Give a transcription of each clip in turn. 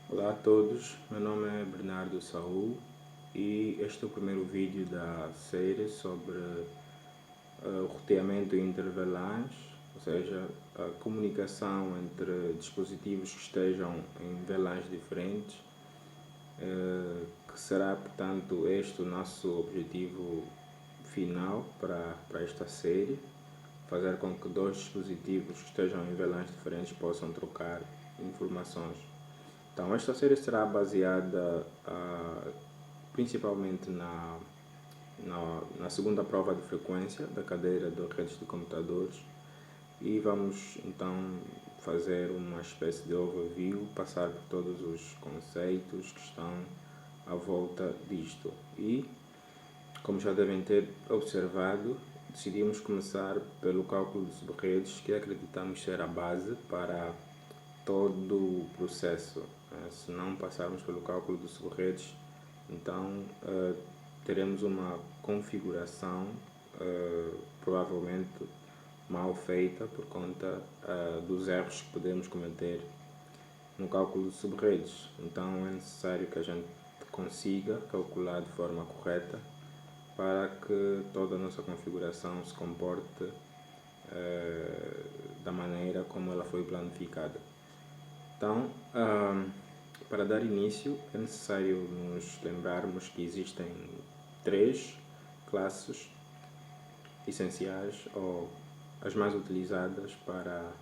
Olá a todos, meu nome é Bernardo Saul e este é o primeiro vídeo da série sobre o roteamento intervelães, ou seja, a comunicação entre dispositivos que estejam em velãs diferentes, que será, portanto, este o nosso objetivo final para esta série, fazer com que dois dispositivos que estejam em velãs diferentes possam trocar informações. Então, esta série será baseada principalmente na segunda prova de frequência da cadeira de redes de computadores e vamos então fazer uma espécie de overview, passar por todos os conceitos que estão à volta disto. E, como já devem ter observado, decidimos começar pelo cálculo de subredes, que acreditamos ser a base para todo o processo. Se não passarmos pelo cálculo de subredes, então teremos uma configuração provavelmente mal feita por conta dos erros que podemos cometer no cálculo de subredes. Então é necessário que a gente consiga calcular de forma correta para que toda a nossa configuração se comporte da maneira como ela foi planificada. Então, para dar início, é necessário nos lembrarmos que existem três classes essenciais, ou as mais utilizadas para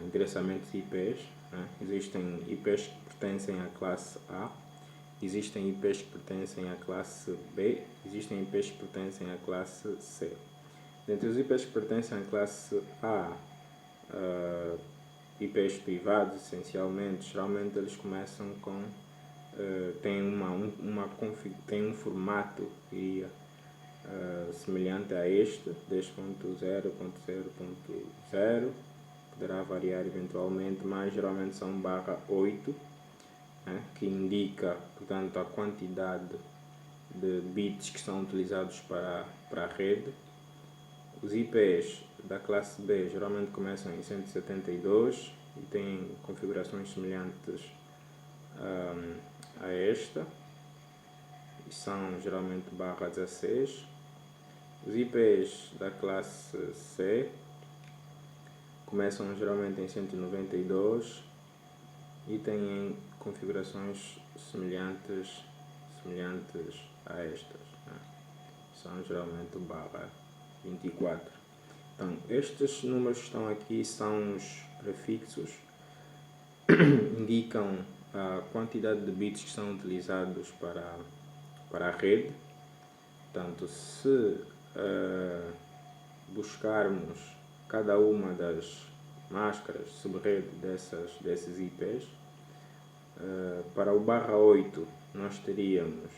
endereçamentos IPs. Né? Existem IPs que pertencem à classe A, existem IPs que pertencem à classe B, existem IPs que pertencem à classe C. Dentre os IPs que pertencem à classe A, IPs privados, essencialmente, geralmente eles começam com tem um formato semelhante a este, 10.0.0.0, poderá variar eventualmente, mas geralmente são /8, né, que indica, portanto, a quantidade de bits que são utilizados para a rede. Os IPs da classe B geralmente começam em 172 e têm configurações semelhantes a esta, e são geralmente /16. Os IPs da classe C começam geralmente em 192 e têm configurações semelhantes a estas, né? São geralmente /24. Então, estes números que estão aqui são os prefixos, indicam a quantidade de bits que são utilizados para a rede. Portanto, se buscarmos cada uma das máscaras subrede desses IPs, para o /8 nós teríamos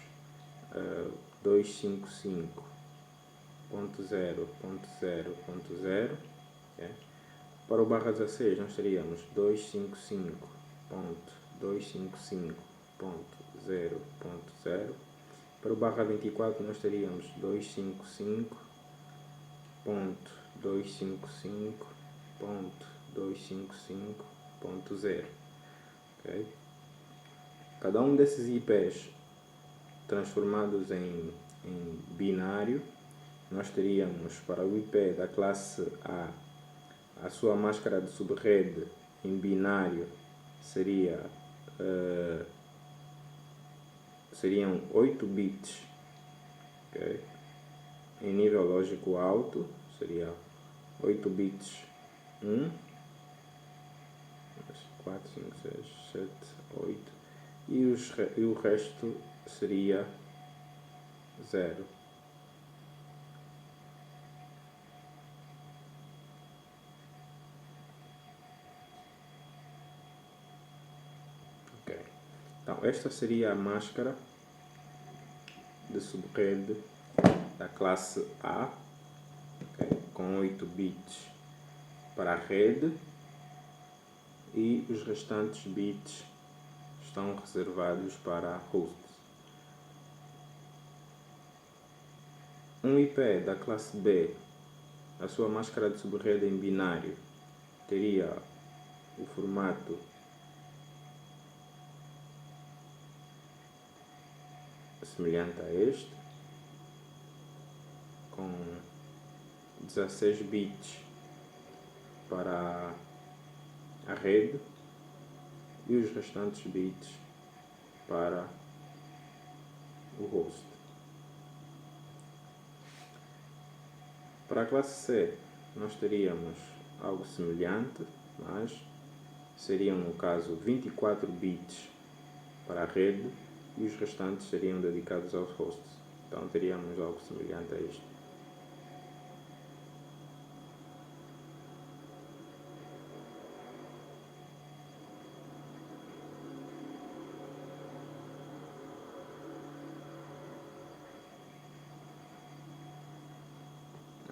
255.0.0.0, okay? Para o /16 nós teríamos 255.255.0.0. Para o /24 nós teríamos 255.255.255.0. Okay? Cada um desses IPs transformados em binário, nós teríamos para o IP da classe a sua máscara de subrede em binário seriam 8 bits, okay? Em nível lógico alto seria 8 bits 1, 4, 5, 6, 7, 8, e o resto seria 0. Okay. Então, esta seria a máscara de subrede da classe A, okay, com 8 bits para a rede, e os restantes bits estão reservados para hosts. Um IP da classe B, a sua máscara de subrede em binário teria o formato semelhante a este, com 16 bits para a rede e os restantes bits para o host. Para a classe C, nós teríamos algo semelhante, mas seriam, no caso, 24 bits para a rede e os restantes seriam dedicados aos hosts. Então teríamos algo semelhante a isto.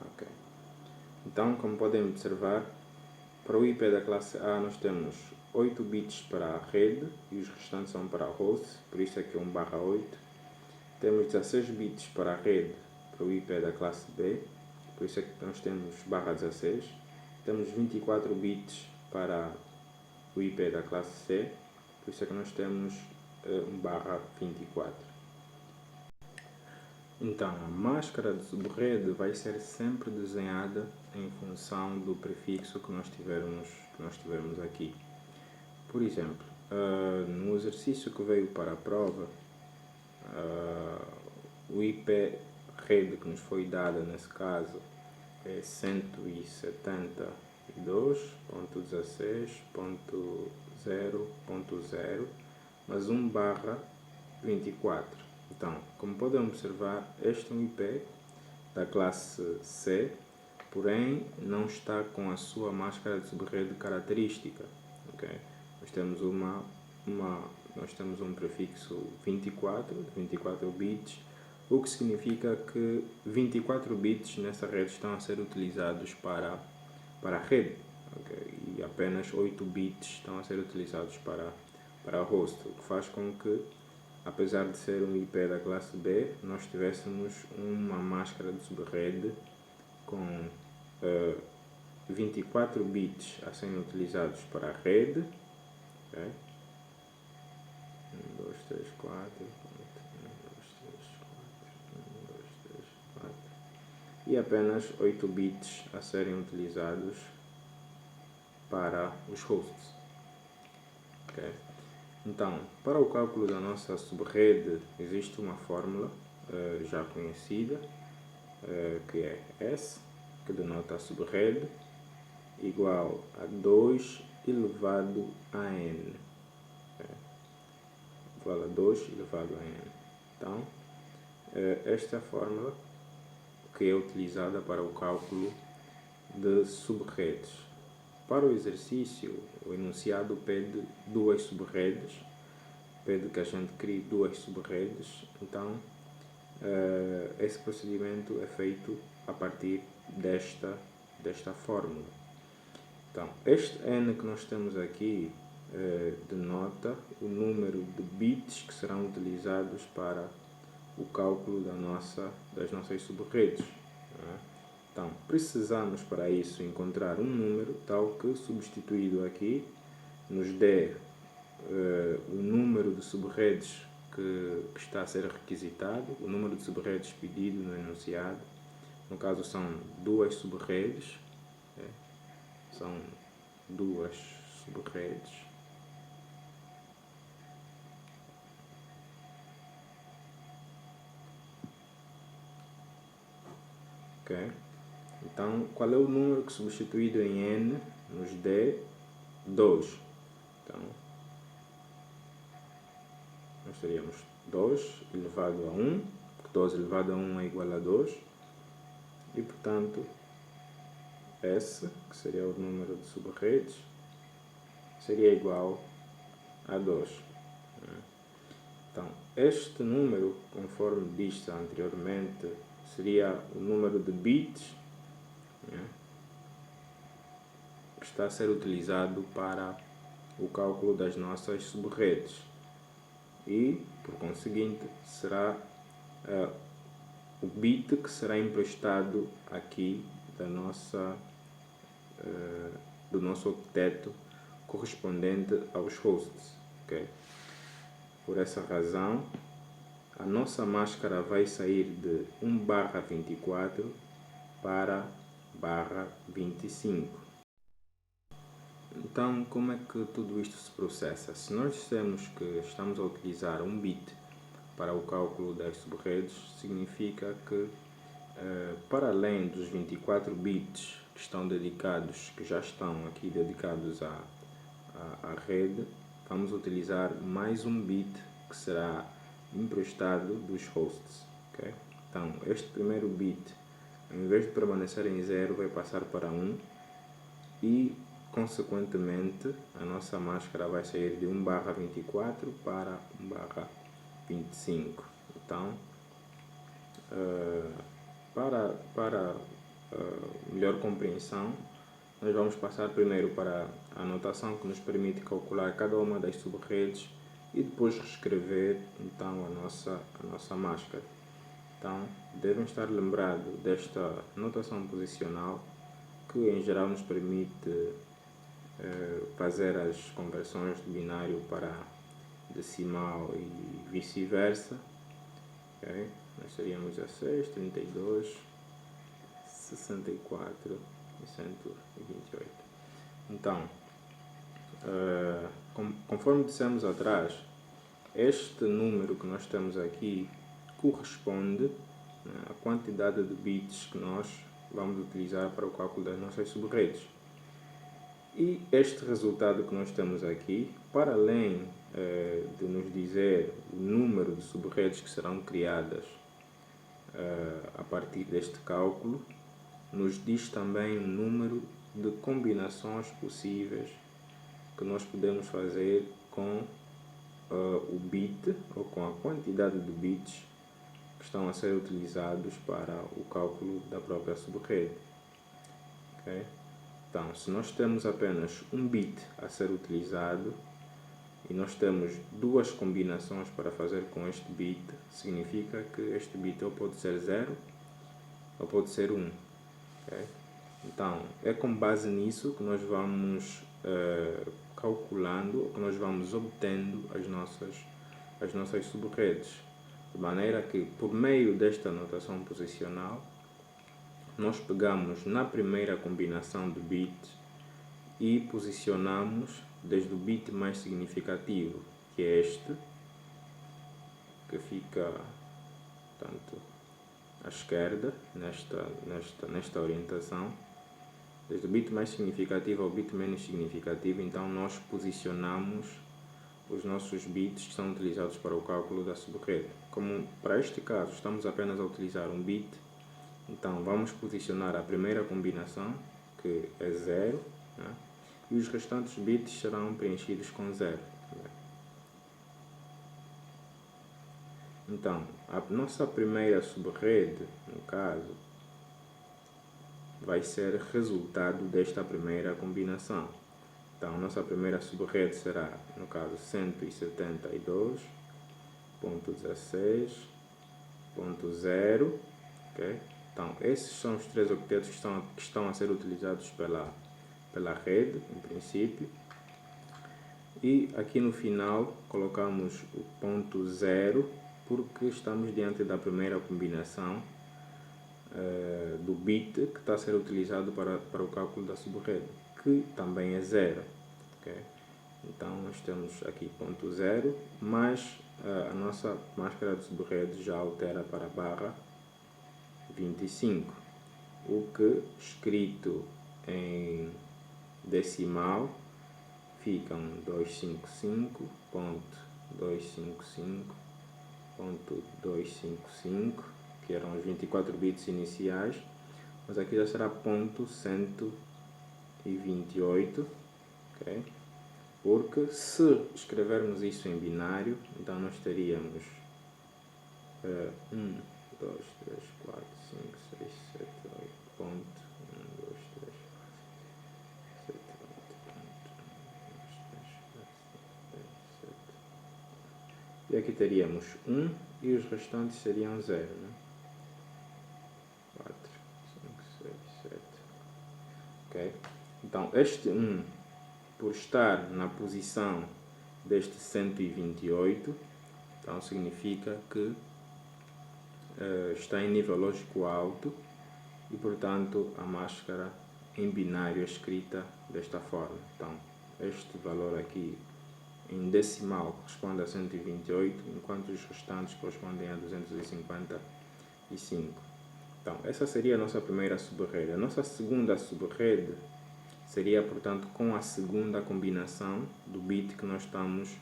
Ok. Então, como podem observar, para o IP da classe A nós temos 8 bits para a rede e os restantes são para a host, por isso é que é 1/8. Temos 16 bits para a rede para o IP da classe B, por isso é que nós temos /16. Temos 24 bits para o IP da classe C, por isso é que nós temos 1/24. Então, a máscara de subrede vai ser sempre desenhada em função do prefixo que nós tivermos aqui. Por exemplo, no exercício que veio para a prova, o IP rede que nos foi dada nesse caso é 172.16.0.0, mas 1/24. Então, como podem observar, este é um IP da classe C, porém não está com a sua máscara de subrede característica. Okay? Nós temos um prefixo 24 bits, o que significa que 24 bits nessa rede estão a ser utilizados para a rede, okay? E apenas 8 bits estão a ser utilizados para a host, o que faz com que, apesar de ser um IP da classe B, nós tivéssemos uma máscara de subrede com 24 bits a serem utilizados para a rede. Okay? 1, 2, 3, 4, 1, 2, 3, 4, e apenas 8 bits a serem utilizados para os hosts. Okay? Então, para o cálculo da nossa subrede existe uma fórmula já conhecida, que é S, que denota a subrede, igual a 2 elevado a n. Igual a 2 elevado a n. Então, esta é a fórmula que é utilizada para o cálculo de subredes. Para o exercício, o enunciado pede duas subredes, pede que a gente crie duas subredes. Então, esse procedimento é feito a partir desta fórmula. Então, este n que nós temos aqui denota o número de bits que serão utilizados para o cálculo das nossas subredes. Então, precisamos para isso encontrar um número tal que, substituído aqui, nos dê o número de subredes que está a ser requisitado, o número de subredes pedido no enunciado. No caso, são duas subredes. São duas subredes. Ok? Então, qual é o número que, substituído em n, nos dê 2? Então, nós teríamos 2 elevado a 1, 12 elevado a 1 é igual a 2, e, portanto, S, que seria o número de subredes, seria igual a 2. Então, este número, conforme disse anteriormente, seria o número de bits que está a ser utilizado para o cálculo das nossas subredes. E, por conseguinte, será o bit que será emprestado aqui do nosso octeto correspondente aos hosts. Okay? Por essa razão, a nossa máscara vai sair de 1/24 para /25. Então, como é que tudo isto se processa? Se nós dissermos que estamos a utilizar um bit para o cálculo das subredes, significa que, para além dos 24 bits que estão dedicados, que já estão aqui dedicados à rede, vamos utilizar mais um bit que será emprestado dos hosts. Okay? Então, este primeiro bit, ao invés de permanecer em 0, vai passar para 1 e, consequentemente, a nossa máscara vai sair de 1/24 para 1/25. Então, para melhor compreensão, nós vamos passar primeiro para a notação que nos permite calcular cada uma das subredes e depois reescrever então a nossa máscara. Então, devem estar lembrados desta notação posicional, que em geral nos permite fazer as conversões de binário para decimal e vice-versa. Okay? Nós teríamos 16, 32, 64 e 128. Então, conforme dissemos atrás, este número que nós temos aqui corresponde à quantidade de bits que nós vamos utilizar para o cálculo das nossas subredes. E este resultado que nós temos aqui, para além de nos dizer o número de subredes que serão criadas a partir deste cálculo, nos diz também o número de combinações possíveis que nós podemos fazer com o bit ou com a quantidade de bits que estão a ser utilizados para o cálculo da própria subrede. Okay? Então, se nós temos apenas um bit a ser utilizado e nós temos duas combinações para fazer com este bit, significa que este bit ou pode ser 0 ou pode ser 1. Okay? Então, é com base nisso que nós vamos calculando, que nós vamos obtendo as nossas subredes. De maneira que, por meio desta notação posicional, nós pegamos na primeira combinação de bits e posicionamos desde o bit mais significativo, que é este, que fica, portanto, à esquerda, nesta orientação, desde o bit mais significativo ao bit menos significativo. Então nós posicionamos os nossos bits que são utilizados para o cálculo da subrede. Como para este caso estamos apenas a utilizar um bit, então vamos posicionar a primeira combinação, que é 0, né? E os restantes bits serão preenchidos com 0. Então, a nossa primeira subrede, no caso, vai ser resultado desta primeira combinação. Então, a nossa primeira subrede será, no caso, 172.16.0. Okay? Então, esses são os três octetos que estão a ser utilizados pela rede, em princípio. E aqui no final colocamos o ponto 0, porque estamos diante da primeira combinação do bit que está a ser utilizado para o cálculo da subrede, que também é 0. Okay? Então nós temos aqui ponto 0, mas a nossa máscara de subrede já altera para /25, o que escrito em decimal ficam 255.255.255, que eram os 24 bits iniciais, mas aqui já será ponto 128, okay? Porque se escrevermos isso em binário, então nós teríamos 1, 2, 3, 4, 5, 6, 7, 8, ponto, 1, 2, 3, 4, 7, 8, e aqui teríamos 1 e os restantes seriam 0, né? 4, 5, 6, 7. Okay? Então, este 1, por estar na posição deste 128, Então significa que está em nível lógico alto e, portanto, a máscara em binário é escrita desta forma. Então, este valor aqui em decimal corresponde a 128, enquanto os restantes correspondem a 255. Então, essa seria a nossa primeira subrede. A nossa segunda subrede seria, portanto, com a segunda combinação do bit que nós estamos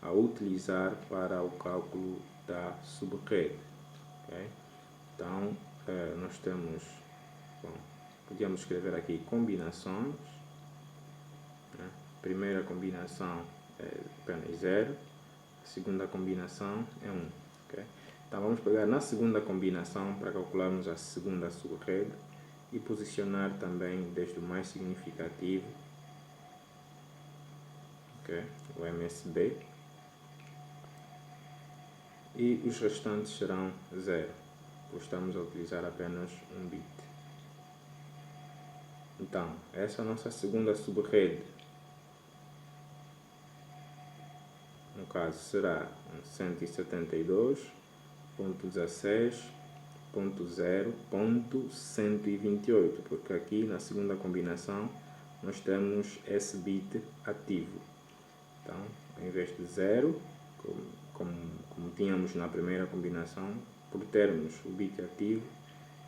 a utilizar para o cálculo da subrede. Okay? Então, nós temos, podíamos escrever aqui combinações. Né? Primeira combinação é apenas 0, a segunda combinação é 1. Okay? Então, vamos pegar na segunda combinação para calcularmos a segunda subrede e posicionar também desde o mais significativo, okay, o MSB, e os restantes serão 0, pois estamos a utilizar apenas um bit. Então, essa é a nossa segunda subrede. No caso, será 172.16.0.128, porque aqui na segunda combinação nós temos esse bit ativo. Então, ao invés de 0, como tínhamos na primeira combinação, por termos o bit ativo,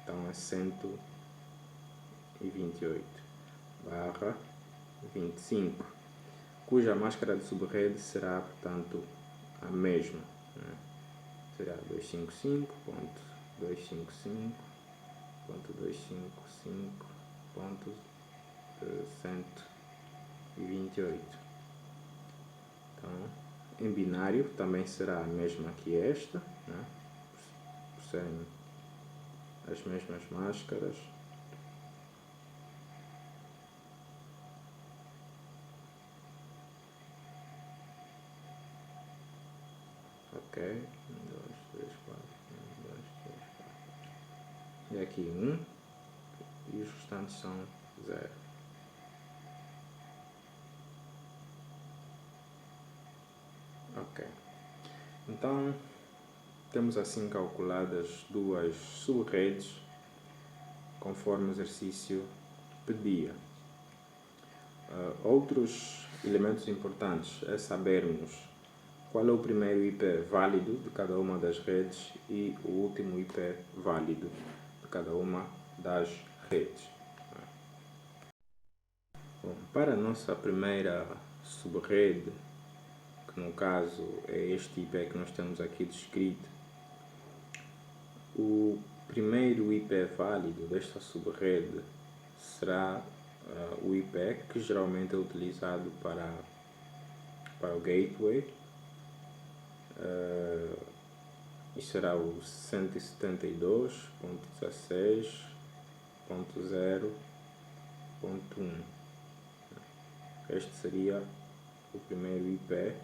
então é 128/25, cuja máscara de subrede será, portanto, a mesma. Né? Será 255.255.255.128. Então, em binário também será a mesma que esta, né? Por serem as mesmas máscaras. Ok, 1, 2, 3, 4, 1, 2, 3, 4. E aqui 1, e os restantes são 0. Ok, então temos assim calculadas duas subredes conforme o exercício pedia. Outros elementos importantes é sabermos qual é o primeiro IP válido de cada uma das redes e o último IP válido de cada uma das redes. Bom, para a nossa primeira subrede, que no caso é este IP que nós temos aqui descrito, o primeiro IP válido desta subrede será o IP que geralmente é utilizado para o gateway, e será o 172.16.0.1. Este seria o primeiro IP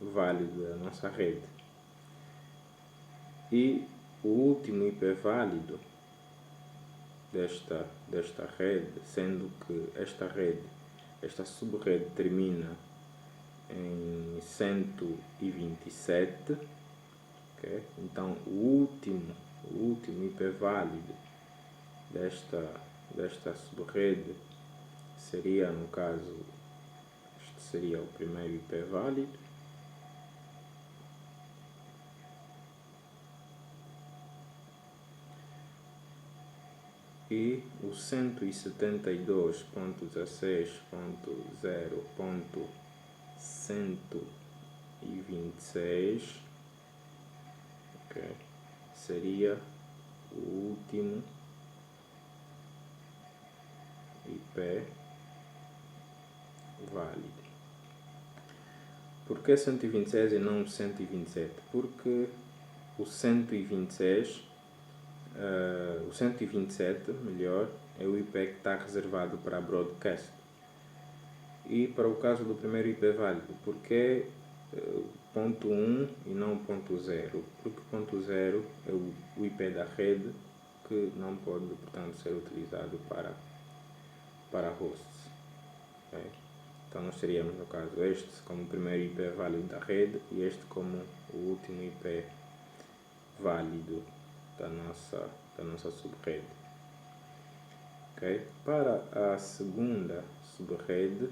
válido da nossa rede. E o último IP válido desta rede, sendo que esta subrede termina em 127, okay? Então o último IP válido desta subrede seria, no caso, este seria o primeiro IP válido, e o 172.16.0.126, okay, seria o último IP válido. Por que 126 e não 127? Porque o 127, melhor, é o IP que está reservado para broadcast. E para o caso do primeiro IP válido, porque ponto 1 e não ponto 0? Porque ponto 0 é o IP da rede que não pode, portanto, ser utilizado para hosts. Okay? Então nós teríamos, no caso, este como o primeiro IP válido da rede e este como o último IP válido da nossa subrede. Okay? Para a segunda subrede,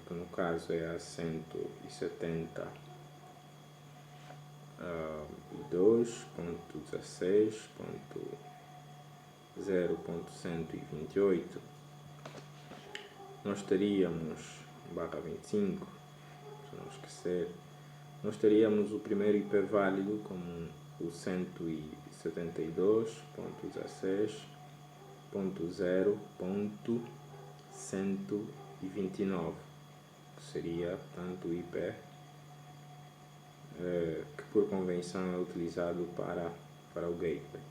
que no caso é a 172.16.0.128, nós teríamos /25, se não esquecer, nós teríamos o primeiro IP válido como o 172.0.129, que seria, portanto, o IP que por convenção é utilizado para o gateway.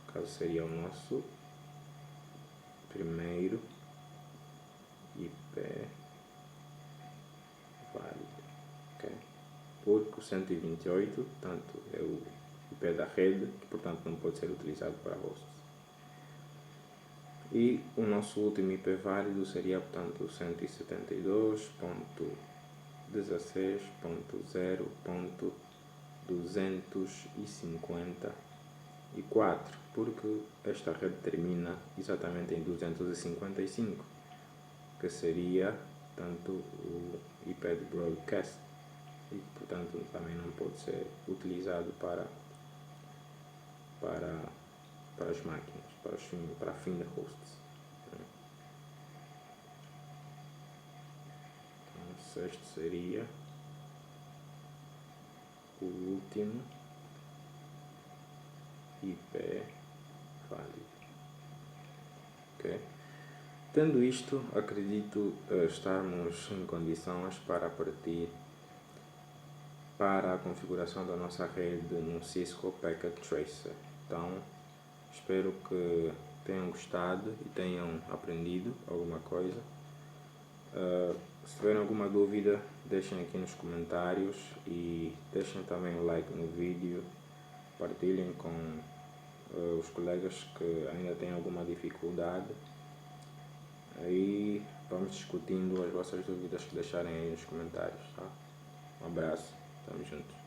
No caso seria o nosso primeiro IP válido, okay? Porque o 128, portanto, é o IP da rede, que portanto não pode ser utilizado para hosts. E o nosso último IP válido seria, portanto, 172.16.0.254, porque esta rede termina exatamente em 255, que seria, portanto, o IP de broadcast, e que, portanto, também não pode ser utilizado para as máquinas, para fim de hosts. Então, este seria o último IP válido. Okay? Tendo isto, acredito estarmos em condições para partir para a configuração da nossa rede no Cisco Packet Tracer. Então, espero que tenham gostado e tenham aprendido alguma coisa. Se tiverem alguma dúvida, deixem aqui nos comentários e deixem também o like no vídeo, partilhem com os colegas que ainda têm alguma dificuldade. Aí vamos discutindo as vossas dúvidas que deixarem aí nos comentários, tá? Um abraço, tamo junto.